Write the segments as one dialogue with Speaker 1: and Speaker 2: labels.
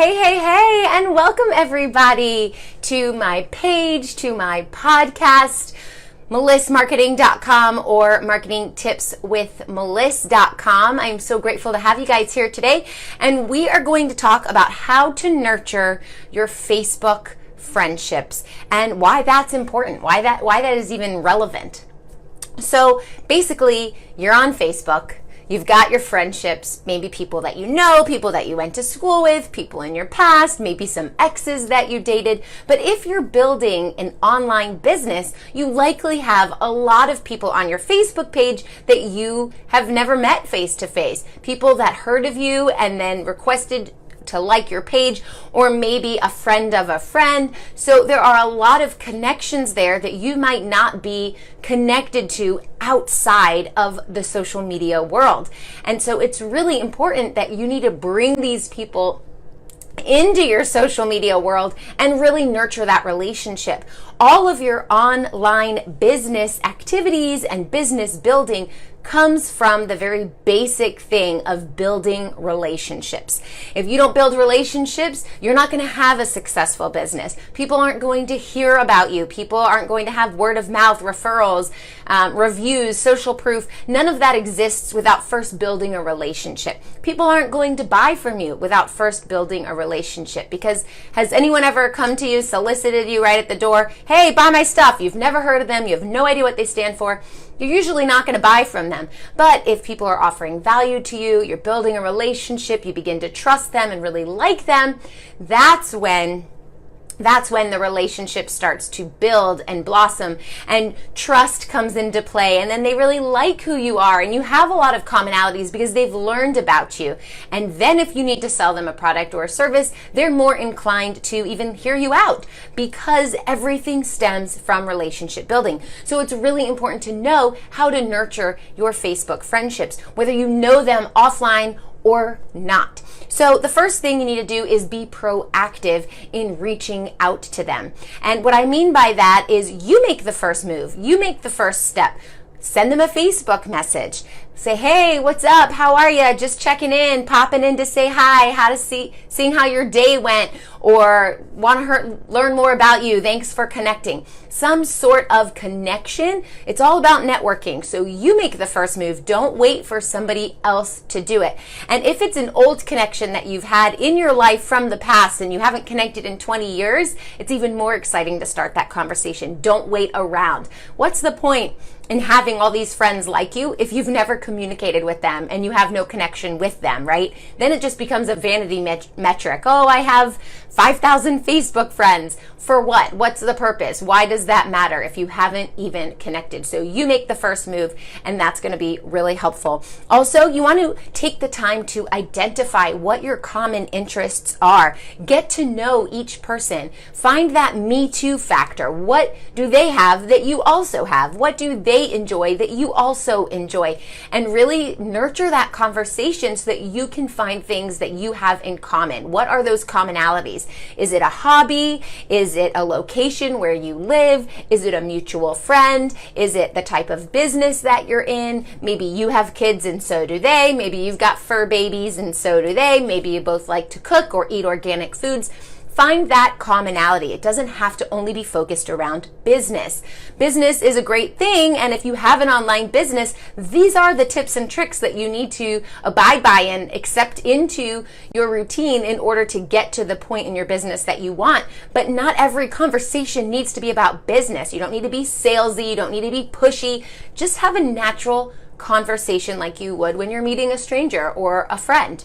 Speaker 1: Hey, and welcome everybody to my page, to my podcast, melissmarketing.com or marketingtipswithmeliss.com. I'm so grateful to have you guys here today, and we are going to talk about how to nurture your Facebook friendships and why that's important, why that is even relevant. So basically, you're on Facebook. You've got your friendships, maybe people that you know, people that you went to school with, people in your past, maybe some exes that you dated. But if you're building an online business, you likely have a lot of people on your Facebook page that you have never met face to face. People that heard of you and then requested to like your page, or maybe a friend of a friend. So there are a lot of connections there that you might not be connected to outside of the social media world. And so it's really important that you need to bring these people into your social media world and really nurture that relationship. All of your online business activities and business building comes from the very basic thing of building relationships. If you don't build relationships, you're not going to have a successful business. People aren't going to hear about you. People aren't going to have word of mouth, referrals, reviews, social proof. None of that exists without first building a relationship. People aren't going to buy from you without first building a relationship, because has anyone ever come to you, solicited you right at the door, hey, buy my stuff? You've never heard of them. You have no idea what they stand for. You're usually not going to buy from them. But if people are offering value to you, you're building a relationship, you begin to trust them and really like them, that's when the relationship starts to build and blossom, and trust comes into play, and then they really like who you are, and you have a lot of commonalities because they've learned about you. And then if you need to sell them a product or a service, they're more inclined to even hear you out, because everything stems from relationship building. So it's really important to know how to nurture your Facebook friendships, whether you know them offline or not. So the first thing you need to do is be proactive in reaching out to them. And what I mean by that is you make the first move. You make the first step. Send them a Facebook message. Say, hey, what's up? How are you? Just checking in, popping in to say hi, seeing how your day went, or want to learn more about you. Thanks for connecting. Some sort of connection. It's all about networking. So you make the first move. Don't wait for somebody else to do it. And if it's an old connection that you've had in your life from the past and you haven't connected in 20 years, it's even more exciting to start that conversation. Don't wait around. What's the point in having all these friends like you if you've never communicated with them and you have no connection with them, right? Then it just becomes a vanity metric. Oh, I have 5,000 Facebook friends. For what? What's the purpose? Why does that matter if you haven't even connected? So you make the first move, and that's going to be really helpful. Also, you want to take the time to identify what your common interests are. Get to know each person. Find that me too factor. What do they have that you also have? What do they enjoy that you also enjoy? And really nurture that conversation so that you can find things that you have in common. What are those commonalities? Is it a hobby? Is it a location where you live? Is it a mutual friend? Is it the type of business that you're in? Maybe you have kids and so do they. Maybe you've got fur babies and so do they. Maybe you both like to cook or eat organic foods. Find that commonality. It doesn't have to only be focused around business. Business is a great thing, and if you have an online business, these are the tips and tricks that you need to abide by and accept into your routine in order to get to the point in your business that you want. But not every conversation needs to be about business. You don't need to be salesy. You don't need to be pushy. Just have a natural conversation like you would when you're meeting a stranger or a friend.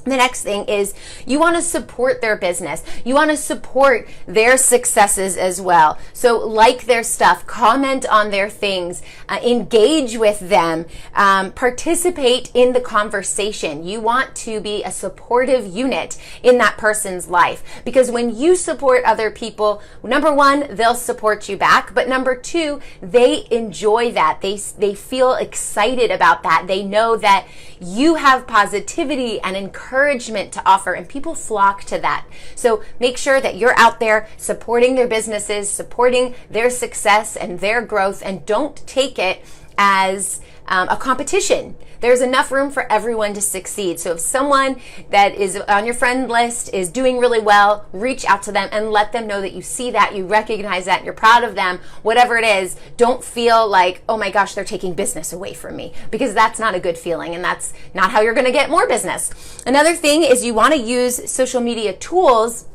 Speaker 1: The next thing is you want to support their business. You want to support their successes as well. So like their stuff, comment on their things, engage with them, participate in the conversation. You want to be a supportive unit in that person's life, because when you support other people, number one, they'll support you back, but number two, they enjoy that. They feel excited about that. They know that you have positivity and encouragement to offer, and people flock to that. So make sure that you're out there supporting their businesses, supporting their success and their growth, and don't take it as a competition. There's enough room for everyone to succeed. So if someone that is on your friend list is doing really well, reach out to them and let them know that you see that, you recognize that, you're proud of them, whatever it is. Don't feel like, oh my gosh, they're taking business away from me, because that's not a good feeling, and that's not how you're going to get more business. Another thing is you want to use social media tools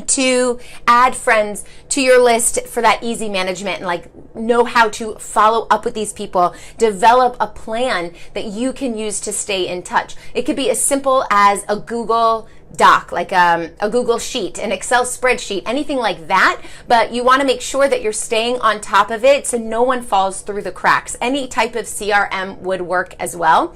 Speaker 1: to add friends to your list for that easy management, and like know how to follow up with these people. Develop a plan that you can use to stay in touch. It could be as simple as a Google Doc, like a Google Sheet, an Excel spreadsheet, anything like that. But you want to make sure that you're staying on top of it so no one falls through the cracks. Any type of CRM would work as well.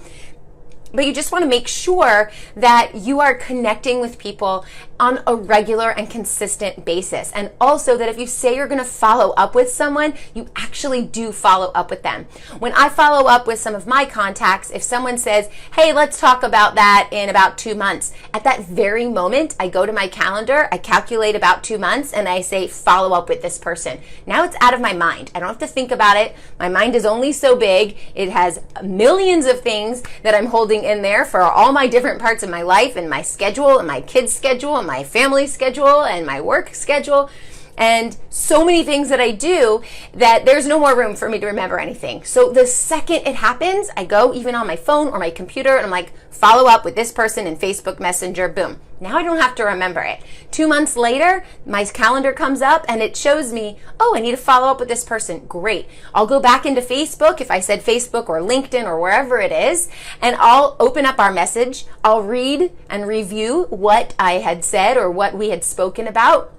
Speaker 1: But you just want to make sure that you are connecting with people on a regular and consistent basis. And also that if you say you're going to follow up with someone, you actually do follow up with them. When I follow up with some of my contacts, if someone says, hey, let's talk about that in about 2 months, at that very moment, I go to my calendar, I calculate about 2 months, and I say, follow up with this person. Now it's out of my mind. I don't have to think about it. My mind is only so big. It has millions of things that I'm holding in there for all my different parts of my life, and my schedule, and my kids' schedule, and my family schedule, and my work schedule, and so many things that I do that there's no more room for me to remember anything. So the second it happens, I go even on my phone or my computer and I'm like, follow up with this person in Facebook Messenger, boom. Now I don't have to remember it. 2 months later, my calendar comes up and it shows me, oh, I need to follow up with this person. Great. I'll go back into Facebook, if I said Facebook or LinkedIn or wherever it is, and I'll open up our message. I'll read and review what I had said or what we had spoken about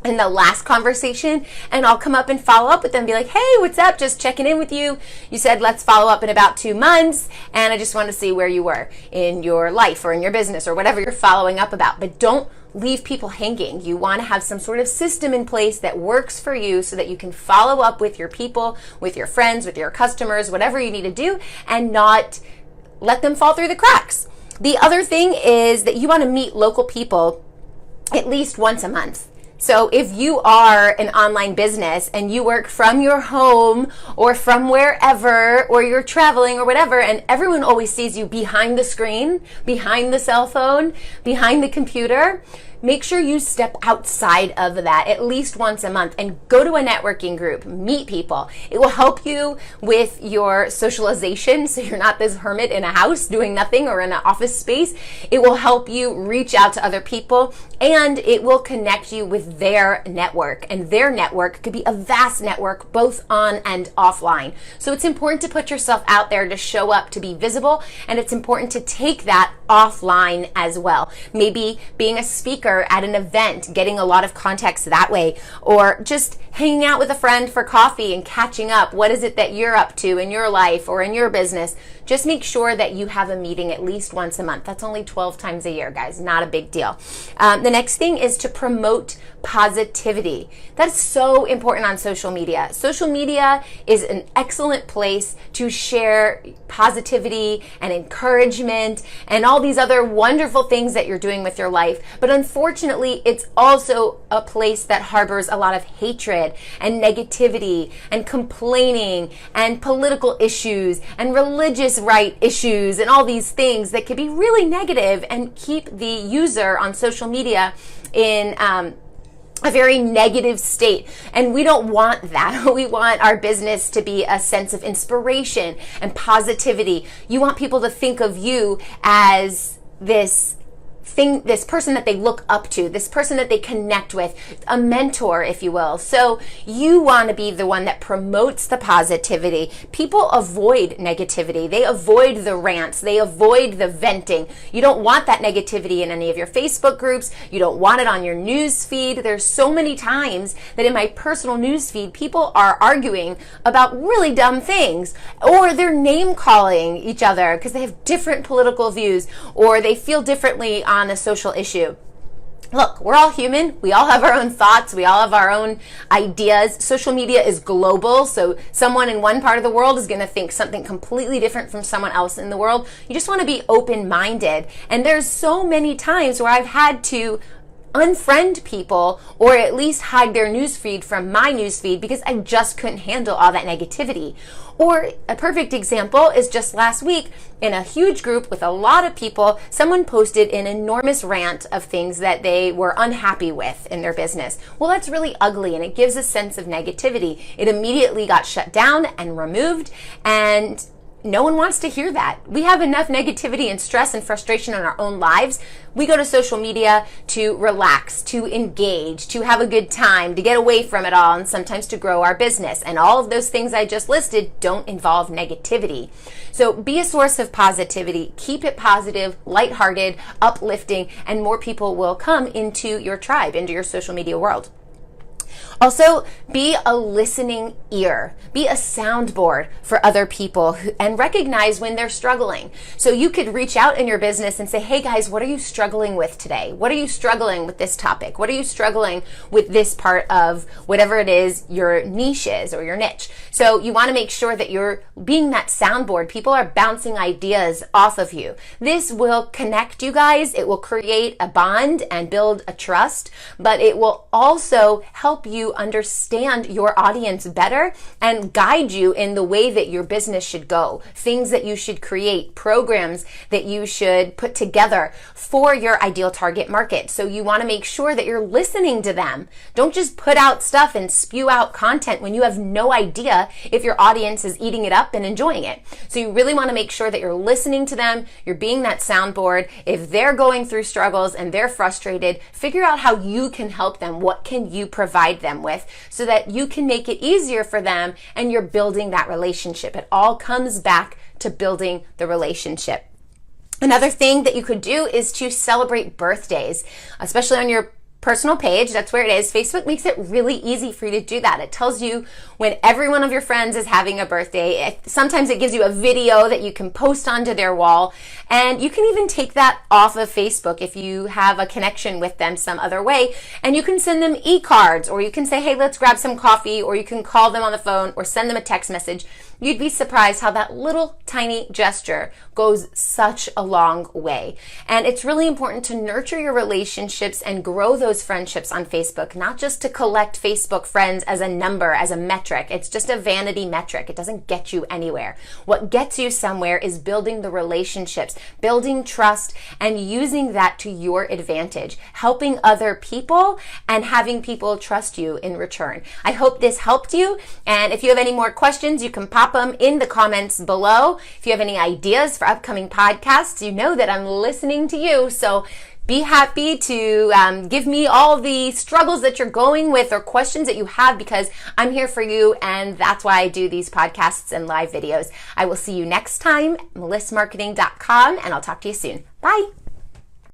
Speaker 1: in the last conversation, and I'll come up and follow up with them and be like, hey, what's up? Just checking in with you. You said let's follow up in about 2 months, and I just want to see where you were in your life or in your business or whatever you're following up about. But don't leave people hanging. You want to have some sort of system in place that works for you so that you can follow up with your people, with your friends, with your customers, whatever you need to do, and not let them fall through the cracks. The other thing is that you want to meet local people at least once a month. So if you are an online business and you work from your home or from wherever, or you're traveling or whatever, and everyone always sees you behind the screen, behind the cell phone, behind the computer, make sure you step outside of that at least once a month and go to a networking group, meet people. It will help you with your socialization so you're not this hermit in a house doing nothing or in an office space. It will help you reach out to other people, and it will connect you with their network. And their network could be a vast network, both on and offline. So it's important to put yourself out there, to show up, to be visible, and it's important to take that offline as well. Maybe being a speaker at an event, getting a lot of contacts that way, or just hanging out with a friend for coffee and catching up. What is it that you're up to in your life or in your business? Just make sure that you have a meeting at least once a month. That's only 12 times a year, guys. Not a big deal. The next thing is to promote positivity. That's so important on social media. Social media is an excellent place to share positivity and encouragement and all these other wonderful things that you're doing with your life. But unfortunately, it's also a place that harbors a lot of hatred and negativity and complaining and political issues and religious right issues and all these things that can be really negative and keep the user on social media in a very negative state. And we don't want that. We want our business to be a sense of inspiration and positivity. You want people to think of you as this person that they look up to, this person that they connect with, a mentor, if you will. So you want to be the one that promotes the positivity. People avoid negativity. They avoid the rants. They avoid the venting. You don't want that negativity in any of your Facebook groups. You don't want it on your news feed. There's so many times that in my personal news feed, people are arguing about really dumb things, or they're name calling each other because they have different political views, or they feel differently on a social issue. Look, we're all human. We all have our own thoughts. We all have our own ideas. Social media is global, so someone in one part of the world is going to think something completely different from someone else in the world. You just want to be open-minded. And there's so many times where I've had to unfriend people or at least hide their newsfeed from my newsfeed because I just couldn't handle all that negativity. Or a perfect example is just last week in a huge group with a lot of people, someone posted an enormous rant of things that they were unhappy with in their business. Well, that's really ugly and it gives a sense of negativity. It immediately got shut down and removed, and no one wants to hear that. We have enough negativity and stress and frustration in our own lives. We go to social media to relax, to engage, to have a good time, to get away from it all, and sometimes to grow our business. And all of those things I just listed don't involve negativity. So be a source of positivity. Keep it positive, lighthearted, uplifting, and more people will come into your tribe, into your social media world. Also, be a listening ear. Be a soundboard for other people and recognize when they're struggling. So you could reach out in your business and say, hey guys, what are you struggling with today? What are you struggling with this topic? What are you struggling with this part of whatever it is your niche is or your niche? So you want to make sure that you're being that soundboard. People are bouncing ideas off of you. This will connect you guys. It will create a bond and build a trust, but it will also help you understand your audience better and guide you in the way that your business should go, things that you should create, programs that you should put together for your ideal target market. So you want to make sure that you're listening to them. Don't just put out stuff and spew out content when you have no idea if your audience is eating it up and enjoying it. So you really want to make sure that you're listening to them, you're being that soundboard. If they're going through struggles and they're frustrated, figure out how you can help them. What can you provide them with so that you can make it easier for them and you're building that relationship. It all comes back to building the relationship. Another thing that you could do is to celebrate birthdays, especially on your personal page. That's where it is. Facebook makes it really easy for you to do that. It tells you when every one of your friends is having a birthday. Sometimes it gives you a video that you can post onto their wall, and you can even take that off of Facebook if you have a connection with them some other way, and you can send them e-cards, or you can say, hey, let's grab some coffee, or you can call them on the phone or send them a text message. You'd be surprised how that little tiny gesture goes such a long way. And it's really important to nurture your relationships and grow those friendships on Facebook, not just to collect Facebook friends as a number, as a metric. It's just a vanity metric. It doesn't get you anywhere. What gets you somewhere is building the relationships, building trust, and using that to your advantage, helping other people and having people trust you in return. I hope this helped you. And if you have any more questions, you can pop them in the comments below. If you have any ideas for upcoming podcasts, you know that I'm listening to you. So be happy to give me all the struggles that you're going with or questions that you have, because I'm here for you, and that's why I do these podcasts and live videos. I will see you next time, melissmarketing.com, and I'll talk to you soon. Bye.